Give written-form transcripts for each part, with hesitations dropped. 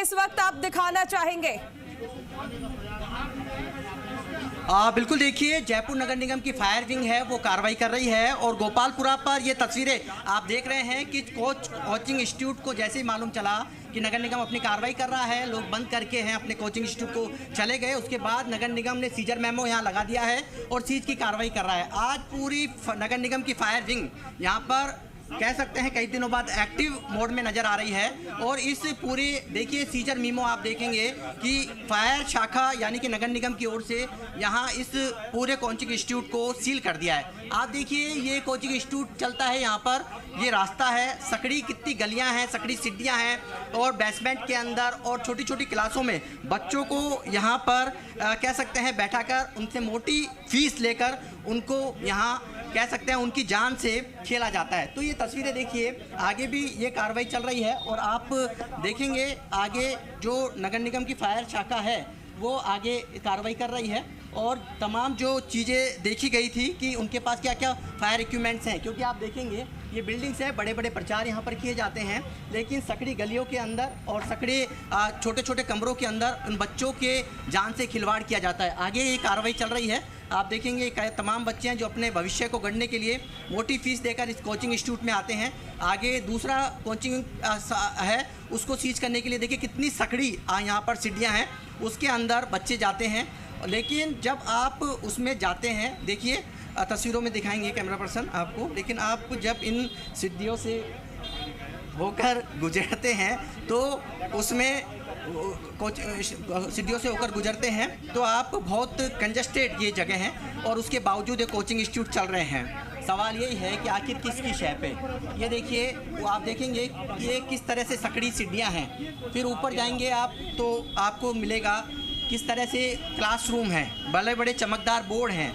इस वक्त आप दिखाना चाहेंगे? बिल्कुल, देखिए जयपुर नगर निगम की फायर विंग है वो कार्रवाई कर रही है और गोपालपुरा पर ये तस्वीरें आप देख रहे हैं कि कोचिंग इंस्टीट्यूट को जैसे ही मालूम चला कि नगर निगम अपनी कार्रवाई कर रहा है, लोग बंद करके हैं अपने कोचिंग इंस्टीट्यूट को चले गए। उसके बाद नगर निगम ने सीजर मेमो यहाँ लगा दिया है और सीज की कार्रवाई कर रहा है। आज पूरी नगर निगम की फायर विंग यहाँ पर कह सकते हैं कई दिनों बाद एक्टिव मोड में नज़र आ रही है और इस पूरे देखिए सीजर मीमो आप देखेंगे कि फायर शाखा यानी कि नगर निगम की ओर से यहाँ इस पूरे कोचिंग इंस्टीट्यूट को सील कर दिया है। आप देखिए ये कोचिंग इंस्टीट्यूट चलता है, यहाँ पर ये रास्ता है, सकड़ी कितनी गलियाँ हैं, सकड़ी सीढ़ियाँ हैं और बेसमेंट के अंदर और छोटी छोटी क्लासों में बच्चों को यहाँ पर कह सकते हैं बैठाकर उनसे मोटी फीस लेकर उनको यहाँ कह सकते हैं उनकी जान से खेला जाता है। तो ये तस्वीरें देखिए, आगे भी ये कार्रवाई चल रही है और आप देखेंगे आगे जो नगर निगम की फायर शाखा है वो आगे कार्रवाई कर रही है और तमाम जो चीज़ें देखी गई थी कि उनके पास क्या क्या फायर इक्विपमेंट्स हैं, क्योंकि आप देखेंगे ये बिल्डिंग्स हैं, बड़े बड़े प्रचार यहाँ पर किए जाते हैं, लेकिन सकड़ी गलियों के अंदर और सकड़े छोटे छोटे कमरों के अंदर उन बच्चों के जान से खिलवाड़ किया जाता है। आगे ये कार्रवाई चल रही है। आप देखेंगे तमाम बच्चे हैं जो अपने भविष्य को गढ़ने के लिए मोटी फीस देकर इस कोचिंग इंस्टीट्यूट में आते हैं। आगे दूसरा कोचिंग है उसको सीज करने के लिए देखिए कितनी सकड़ी यहाँ पर सीढ़ियाँ हैं, उसके अंदर बच्चे जाते हैं। लेकिन जब आप उसमें जाते हैं, देखिए तस्वीरों में दिखाएंगे कैमरा पर्सन आपको, लेकिन आप जब इन सीढ़ियों से होकर गुजरते हैं तो उसमें सीढ़ियों से होकर गुजरते हैं तो आप बहुत कंजस्टेड ये जगह हैं और उसके बावजूद ये कोचिंग इंस्टीट्यूट चल रहे हैं। सवाल यही है कि आखिर किसकी शय पे। ये देखिए वो आप देखेंगे ये किस तरह से सकड़ी सीढ़ियाँ हैं, फिर ऊपर जाएंगे आप तो आपको मिलेगा किस तरह से क्लासरूम है, बड़े बड़े चमकदार बोर्ड हैं,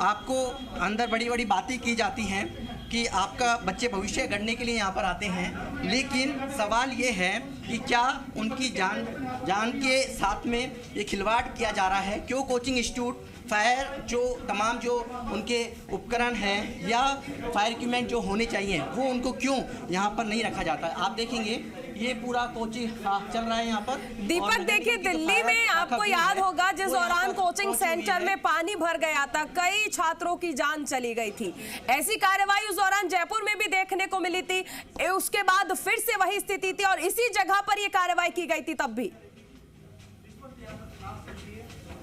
आपको अंदर बड़ी बड़ी बातें की जाती हैं कि आपका बच्चे भविष्य गढ़ने के लिए यहाँ पर आते हैं। लेकिन सवाल ये है कि क्या उनकी जान के साथ में ये खिलवाड़ किया जा रहा है? क्यों कोचिंग इंस्टीट्यूट फायर जो तमाम जो उनके उपकरण हैं या फायर इक्विपमेंट जो होने चाहिए वो उनको क्यों यहाँ पर नहीं रखा जाता? आप देखेंगे ये पूरा कोचिंग चल रहा है यहाँ पर। दीपक देखिए, दिल्ली में आपको याद होगा जिस दौरान कोचिंग सेंटर में पानी भर गया था, कई छात्रों की जान चली गई थी। ऐसी कार्रवाई उस दौरान जयपुर में भी देखने को मिली थी, उसके बाद फिर से वही स्थिति थी और इसी जगह पर यह कार्रवाई की गई थी तब भी।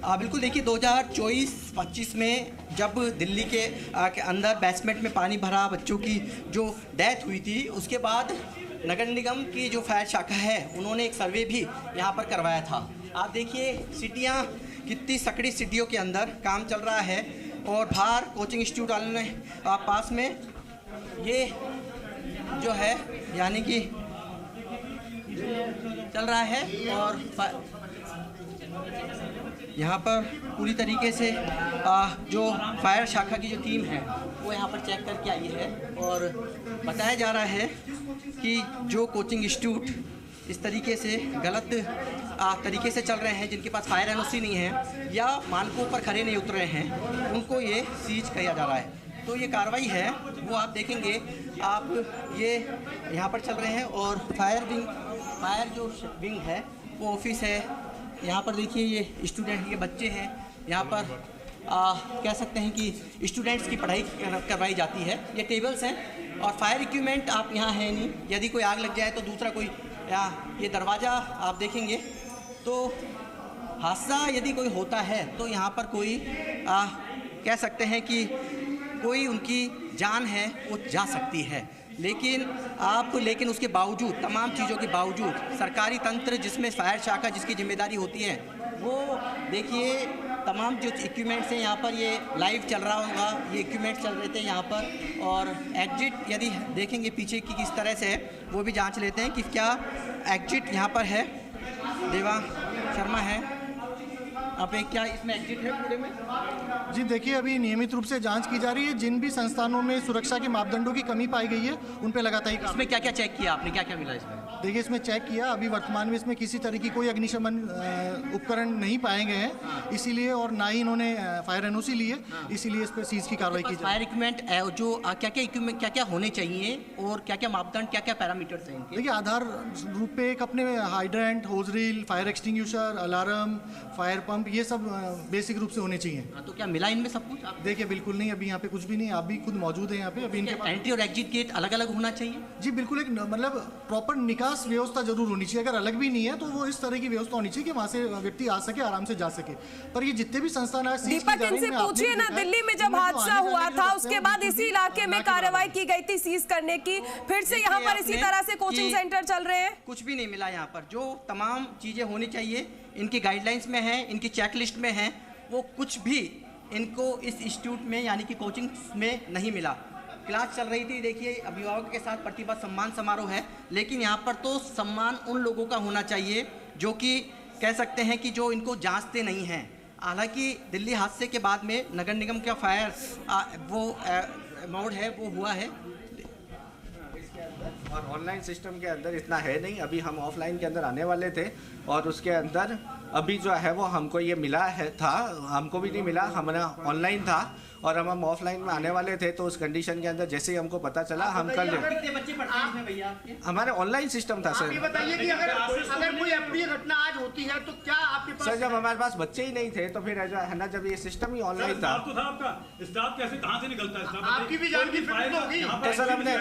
बिल्कुल, देखिए 2024-25 में जब दिल्ली के अंदर बेसमेंट में पानी भरा, बच्चों की जो डेथ हुई थी, उसके बाद नगर निगम की जो फायर शाखा है उन्होंने एक सर्वे भी यहाँ पर करवाया था। आप देखिए सीढ़ियाँ कितनी सकड़ी सीढ़ियों के अंदर काम चल रहा है और बाहर कोचिंग इंस्टीट्यूट वालों ने पास में ये जो है यानी कि चल रहा है और यहाँ पर पूरी तरीके से जो फायर शाखा की जो टीम है वो यहाँ पर चेक करके आई है और बताया जा रहा है कि जो कोचिंग इंस्टीट्यूट इस तरीके से गलत तरीके से चल रहे हैं, जिनके पास फायर एनओसी नहीं है या मानकों पर खरे नहीं उतर रहे हैं, उनको ये सीज किया जा रहा है। तो ये कार्रवाई है वो आप देखेंगे, आप ये यहाँ पर चल रहे हैं और फायर जो विंग है वो ऑफिस है। यहाँ पर देखिए ये स्टूडेंट, ये बच्चे हैं, यहाँ पर कह सकते हैं कि स्टूडेंट्स की पढ़ाई करवाई जाती है। ये टेबल्स हैं और फायर इक्विपमेंट आप यहाँ है नहीं, यदि कोई आग लग जाए तो दूसरा कोई ये दरवाज़ा आप देखेंगे तो हादसा यदि कोई होता है तो यहाँ पर कोई कह सकते हैं कि कोई उनकी जान है वो जा सकती है। लेकिन उसके बावजूद, तमाम चीज़ों के बावजूद सरकारी तंत्र जिसमें फायर शाखा जिसकी जिम्मेदारी होती है वो देखिए तमाम जो इक्विपमेंट्स हैं यहाँ पर ये लाइव चल रहा होगा, ये इक्विपमेंट चल रहे थे यहाँ पर और एग्जिट यदि देखेंगे पीछे की किस तरह से है वो भी जांच लेते हैं कि क्या एग्जिट यहाँ पर है। देवा शर्मा है, आप क्या इसमें एग्जिट है पूरे में? जी देखिए, अभी नियमित रूप से जांच की जा रही है। जिन भी संस्थानों में सुरक्षा के मापदंडों की कमी पाई गई है उन पर लगातार। इसमें क्या क्या चेक किया आपने, क्या क्या मिला इसमें? देखिए इसमें चेक किया, अभी वर्तमान में इसमें किसी तरह की कोई अग्निशमन उपकरण नहीं पाए गए हैं, इसीलिए और ना ही इन्होंने फायर एनओसी ली है, इसीलिए इस पर सीज की कार्रवाई की जाए। फायर इक्विपमेंट जो क्या क्या इक्विपमेंट क्या क्या होने चाहिए और क्या क्या मापदंड क्या क्या पैरामीटर्स हैं इनके? देखिए आधार रूप पे एक अपने hydrant, hose reel, fire extinguisher, alarm, fire pump, ये सब बेसिक रूप से होने चाहिए। तो क्या मिला इनमें सब कुछ? देखिए बिल्कुल नहीं, अभी यहाँ पे कुछ भी नहीं, आप भी खुद मौजूद है यहाँ पे, अभी इनके पास एंट्री और एग्जिट गेट अलग अलग होना चाहिए? जी बिल्कुल, एक मतलब प्रॉपर निकास व्यवस्था जरूर होनी चाहिए। अगर अलग भी नहीं है तो वो इस तरह की व्यवस्था होनी चाहिए कि वहाँ से व्यक्ति आ सके, आराम से जा सके। पर ये जितने भी संस्थान आज दीपक, इनसे पूछिए ना, दिल्ली में जब हादसा हुआ था उसके बाद इसी इलाके में कार्रवाई की गई थी सीज करने की, फिर से यहाँ पर इसी तरह से कोचिंग सेंटर चल रहे हैं? कुछ भी नहीं मिला यहाँ पर। जो तमाम चीजें होनी चाहिए इनकी गाइडलाइंस में है, इनकी चेकलिस्ट में है, वो कुछ भी इनको इस इंस्टीट्यूट में यानी कि कोचिंग में नहीं मिला। क्लास चल रही थी, देखिए अभिभावकों के साथ प्रतिभा सम्मान समारोह है, लेकिन यहाँ पर तो सम्मान उन लोगों का होना चाहिए जो कि कह सकते हैं कि जो इनको जांचते नहीं हैं। हालांकि दिल्ली हादसे के बाद में नगर निगम का फायर मोड है वो हुआ है, और ऑनलाइन सिस्टम के अंदर इतना है नहीं। अभी हम ऑफलाइन के अंदर आने वाले थे और उसके अंदर अभी जो है वो हमको ये मिला है था, हमको भी नहीं मिला, हमारा ऑनलाइन था और हम ऑफलाइन में आने वाले थे। तो उस कंडीशन के अंदर जैसे ही हमको पता चला हम कल बच्चे पढ़ते हैं भैया आपके? हमारे ऑनलाइन सिस्टम था सर। ये बताइए कि अगर कोई अप्रिय घटना आज होती है तो क्या आपके पास? सर जब हमारे पास बच्चे ही नहीं थे तो फिर है ना, जब ये सिस्टम ही ऑनलाइन था तो था आपका स्टाफ कैसे कहाँ से निकलता है? स्टाफ आपकी भी जान की फिक्र तो होगी। तो सर हमने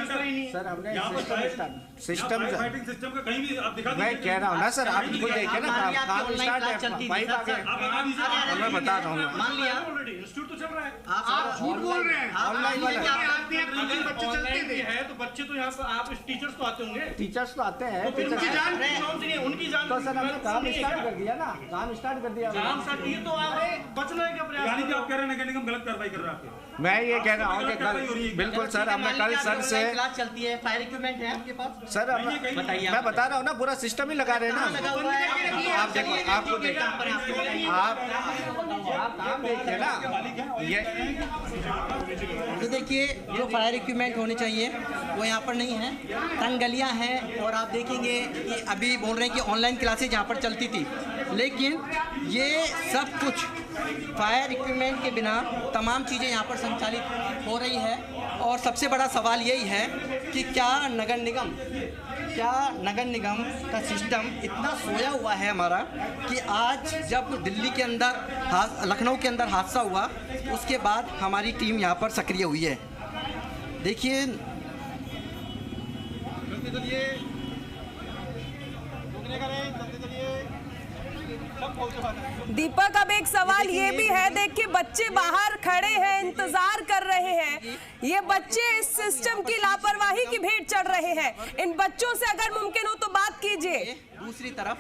सिस्टम सिस्टम का कहीं भी आप दिखा मैं कह रहा हूँ ना सर, आप खुद देखिए ना, काम स्टार्ट है, वाइफ आ गए, मैं बता रहा हूँ। मान लिया इंस्टीट्यूट तो चल रहा है, आप झूठ बोल रहे हैं। ऑनलाइन वाले बच्चे चलते थे है तो बच्चे तो यहाँ पर आप टीचर्स तो आते होंगे, टीचर्स तो आते हैं, उनकी जान कौन सी है? उनकी जान तो सर हमने काम स्टार्ट कर दिया ना, काम स्टार्ट कर दिया। ये तो आप बचने का प्रयास यानी कि आप कह रहे हैं नगर निगम गलत कार्रवाई कर रहा है आपके? मैं ये कह रहा हूँ कि कल बिल्कुल सर हमने कल सर से क्लास चलती है, फायर इक्विपमेंट है आपके पास? सर बताइए, मैं बता रहा हूँ ना, पूरा सिस्टम ही लगा रहे हैं लगा ना। हुआ है। आप देखो, आपको देखो, आप काम देखिए ना ये। तो देखिए जो फायर इक्विपमेंट होने चाहिए वो यहाँ पर नहीं है, तंग गलियाँ हैं। और आप देखेंगे कि अभी बोल रहे हैं कि ऑनलाइन क्लासेज यहाँ पर चलती थी, लेकिन ये सब कुछ फायर इक्विपमेंट के बिना तमाम चीज़ें यहाँ पर संचालित हो रही है। और सबसे बड़ा सवाल यही है कि क्या नगर निगम का सिस्टम इतना सोया हुआ है हमारा कि आज जब दिल्ली के अंदर लखनऊ के अंदर हादसा हुआ उसके बाद हमारी टीम यहाँ पर सक्रिय हुई है। देखिए दीपक, अब एक सवाल ये भी है, देखिए बच्चे बाहर खड़े हैं, इंतजार कर रहे हैं, ये बच्चे इस सिस्टम की लापरवाही की भेंट चढ़ रहे हैं। इन बच्चों से अगर मुमकिन हो तो बात कीजिए। दूसरी तरफ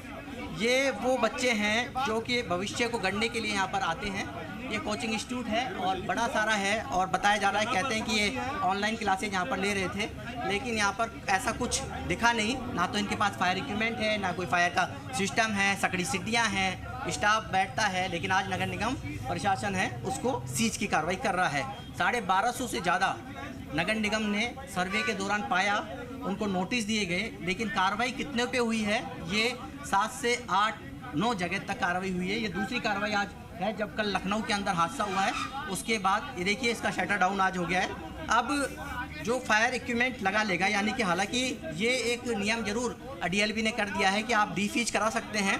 ये वो बच्चे हैं जो कि भविष्य को गढ़ने के लिए यहाँ पर आते हैं। ये कोचिंग इंस्टीट्यूट है और बड़ा सारा है और बताया जा रहा है, कहते हैं कि ये ऑनलाइन क्लासेज यहाँ पर ले रहे थे, लेकिन यहाँ पर ऐसा कुछ दिखा नहीं। ना तो इनके पास फायर इक्विपमेंट है, ना कोई फायर का सिस्टम है, सकड़ी सीढ़ियाँ हैं, स्टाफ बैठता है, लेकिन आज नगर निगम प्रशासन है उसको सीज की कार्रवाई कर रहा है। 1250 से ज़्यादा नगर निगम ने सर्वे के दौरान पाया, उनको नोटिस दिए गए, लेकिन कार्रवाई कितने पे हुई है? ये 7 से 8-9 जगह तक कार्रवाई हुई है। ये दूसरी कार्रवाई आज है जब कल लखनऊ के अंदर हादसा हुआ है उसके बाद ये देखिए इसका शटर डाउन आज हो गया है। अब जो फायर इक्विपमेंट लगा लेगा, यानी कि हालांकि ये एक नियम जरूर डीएलबी ने कर दिया है कि आप डीफीज करा सकते हैं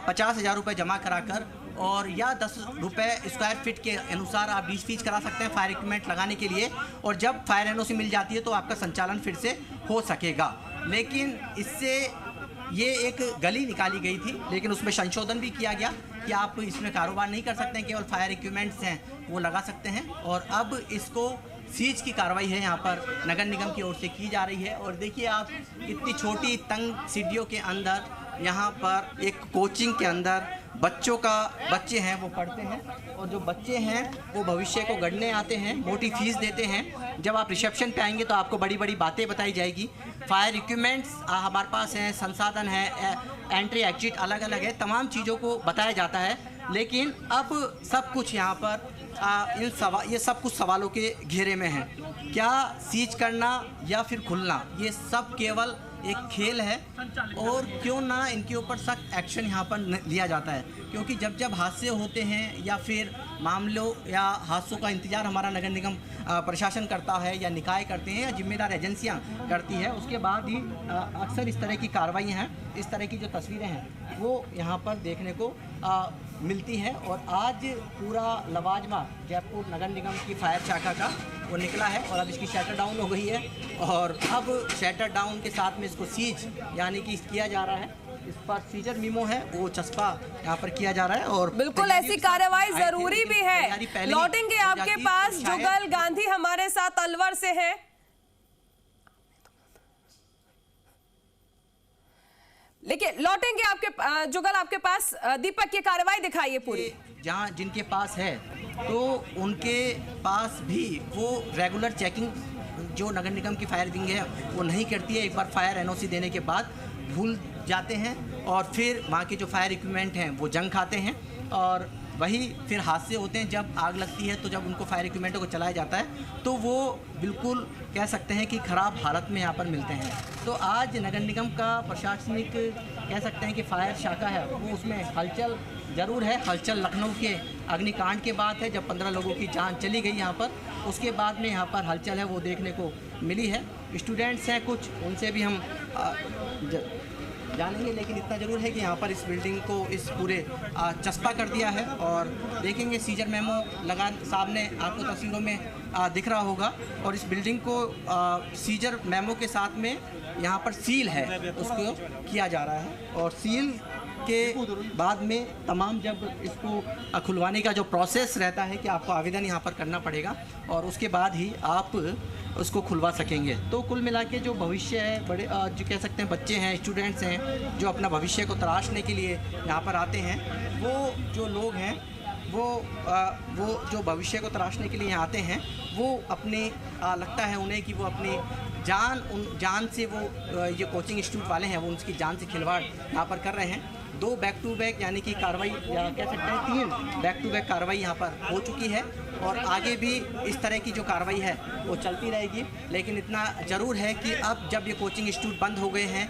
50,000 रुपये जमा कराकर, और या 10 रुपये स्क्वायर फीट के अनुसार आप डीफीज करा सकते हैं फायर इक्विपमेंट लगाने के लिए, और जब फायर एनओसी मिल जाती है तो आपका संचालन फिर से हो सकेगा। लेकिन इससे ये एक गली निकाली गई थी, लेकिन उसमें संशोधन भी किया गया कि आप इसमें कारोबार नहीं कर सकते हैं, केवल फायर इक्विपमेंट्स हैं वो लगा सकते हैं। और अब इसको सीज की कार्रवाई है यहाँ पर नगर निगम की ओर से की जा रही है। और देखिए आप इतनी छोटी तंग सीढ़ियों के अंदर यहाँ पर एक कोचिंग के अंदर बच्चे हैं वो पढ़ते हैं, और जो बच्चे हैं वो भविष्य को गढ़ने आते हैं, मोटी फीस देते हैं। जब आप रिसेप्शन पे आएंगे तो आपको बड़ी बड़ी बातें बताई जाएगी। फायर इक्विपमेंट्स हमारे पास हैं, संसाधन है, एंट्री एग्जिट अलग अलग है, तमाम चीज़ों को बताया जाता है। लेकिन अब सब कुछ यहाँ पर ये सब कुछ सवालों के घेरे में है। क्या सीज करना या फिर खुलना, ये सब केवल एक खेल है और क्यों ना इनके ऊपर सख्त एक्शन यहाँ पर लिया जाता है, क्योंकि जब हादसे होते हैं या फिर मामलों या हादसों का इंतज़ार हमारा नगर निगम प्रशासन करता है या निकाय करते हैं या जिम्मेदार एजेंसियाँ करती है, उसके बाद ही अक्सर इस तरह की कार्रवाई हैं, इस तरह की जो तस्वीरें हैं वो यहाँ पर देखने को मिलती हैं। और आज पूरा लवाजमा जयपुर नगर निगम की फायर शाखा का वो निकला है और अब इसकी शटर डाउन हो गई है और अब शटर डाउन के साथ में इसको सीज यानी कि किया जा रहा है, इस पर सीजर मीमो है वो चस्पा यहाँ पर किया जा रहा है। और बिल्कुल ऐसी कार्रवाई जरूरी भी है। लौटेंगे आपके पास, जुगल गांधी हमारे साथ अलवर से है। लेकिन लौटेंगे आपके जुगल आपके पास, दीपक की कार्रवाई दिखाइए पूरी। जहाँ जिनके पास है तो उनके पास भी वो रेगुलर चेकिंग जो नगर निगम की फायर विंग है वो नहीं करती है। एक बार फायर एनओसी देने के बाद भूल जाते हैं और फिर वहाँ के जो फायर इक्विपमेंट हैं वो जंग खाते हैं और वही फिर हादसे होते हैं। जब आग लगती है तो जब उनको फायर इक्विपमेंटों को चलाया जाता है तो वो बिल्कुल कह सकते हैं कि ख़राब हालत में यहाँ पर मिलते हैं। तो आज नगर निगम का प्रशासनिक कह सकते हैं कि फायर शाखा है वो उसमें हलचल ज़रूर है। हलचल लखनऊ के अग्निकांड के बाद है, जब 15 लोगों की जान चली गई यहाँ पर, उसके बाद में यहाँ पर हलचल है वो देखने को मिली है। स्टूडेंट्स हैं कुछ, उनसे भी हम जानेंगे, लेकिन इतना ज़रूर है कि यहाँ पर इस बिल्डिंग को इस पूरे चस्पा कर दिया है और देखेंगे सीजर मेमो लगा सामने आपको तस्वीरों में दिख रहा होगा और इस बिल्डिंग को सीजर मेमो के साथ में यहाँ पर सील है उसको किया जा रहा है और सील के बाद में तमाम जब इसको खुलवाने का जो प्रोसेस रहता है कि आपको आवेदन यहाँ पर करना पड़ेगा और उसके बाद ही आप उसको खुलवा सकेंगे। तो कुल मिला के जो भविष्य है, बड़े जो कह सकते हैं बच्चे हैं, स्टूडेंट्स हैं जो अपना भविष्य को तराशने के लिए यहाँ पर आते हैं, वो जो लोग हैं वो जो भविष्य को तराशने के लिए यहाँ आते हैं वो अपने लगता है उन्हें कि वो अपनी जान से वो ये कोचिंग इंस्टीट्यूट वाले हैं वो उनकी जान से खिलवाड़ यहाँ पर कर रहे हैं। 2 बैक टू बैक यानी कि कार्रवाई या कह सकते हैं 3 बैक टू बैक कार्रवाई यहाँ पर हो चुकी है और आगे भी इस तरह की जो कार्रवाई है वो चलती रहेगी। लेकिन इतना ज़रूर है कि अब जब ये कोचिंग इंस्टीट्यूट बंद हो गए हैं